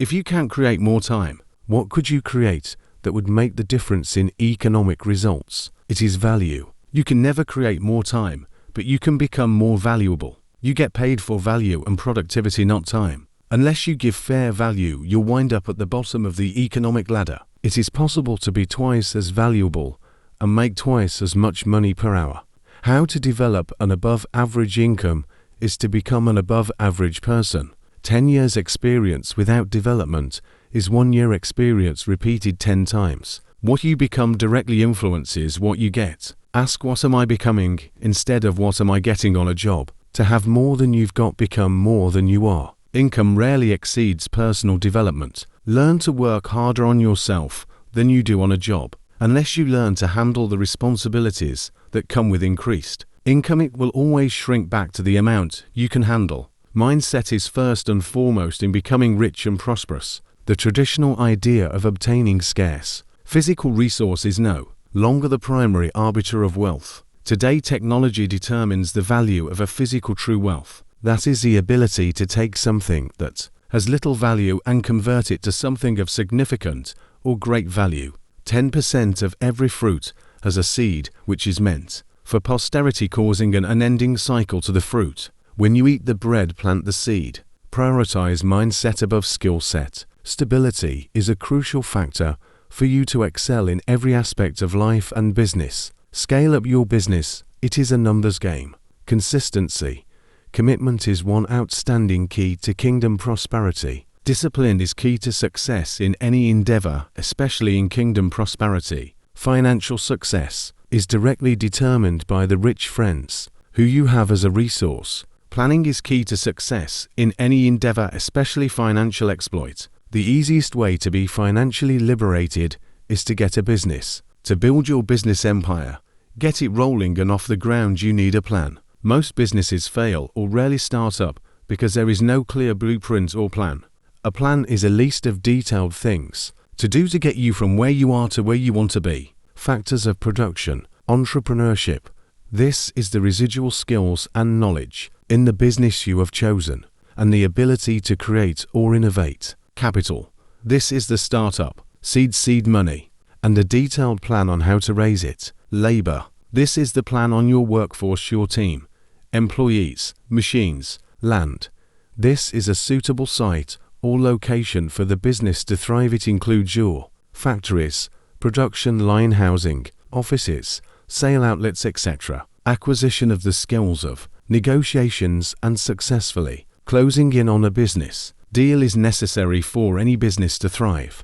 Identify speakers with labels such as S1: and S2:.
S1: If you can't create more time, what could you create that would make the difference in economic results? It is value. You can never create more time, but you can become more valuable. You get paid for value and productivity, not time. Unless you give fair value, you'll wind up at the bottom of the economic ladder. It is possible to be twice as valuable and make twice as much money per hour. How to develop an above-average income is to become an above-average person. 10 years experience without development is 1 year experience repeated 10 times. What you become directly influences what you get. Ask, what am I becoming, instead of what am I getting on a job? To have more than you've got, become more than you are. Income rarely exceeds personal development. Learn to work harder on yourself than you do on a job. Unless you learn to handle the responsibilities that come with increased income, it will always shrink back to the amount you can handle. Mindset is first and foremost in becoming rich and prosperous. The traditional idea of obtaining scarce physical resource is no longer the primary arbiter of wealth. Today, technology determines the value of a physical true wealth. That is the ability to take something that has little value and convert it to something of significant or great value. 10% of every fruit has a seed which is meant for posterity, causing an unending cycle to the fruit. When you eat the bread, plant the seed. Prioritize mindset above skill set. Stability is a crucial factor for you to excel in every aspect of life and business. Scale up your business. It is a numbers game. Consistency. Commitment is one outstanding key to kingdom prosperity. Discipline is key to success in any endeavor, especially in kingdom prosperity. Financial success is directly determined by the rich friends who you have as a resource. Planning is key to success in any endeavor, especially financial exploit. The easiest way to be financially liberated is to get a business. To build your business empire, get it rolling and off the ground, you need a plan. Most businesses fail or rarely start up because there is no clear blueprint or plan. A plan is a list of detailed things to do to get you from where you are to where you want to be. Factors of production. Entrepreneurship. This is the residual skills and knowledge in the business you have chosen, and the ability to create or innovate. Capital. This is the startup, seed money, and a detailed plan on how to raise it. Labor. This is the plan on your workforce, your team, employees, machines, land. This is a suitable site or location for the business to thrive. It includes your factories, production line, housing, offices, sale outlets, etc. Acquisition of the skills of negotiations and successfully closing in on a business deal is necessary for any business to thrive.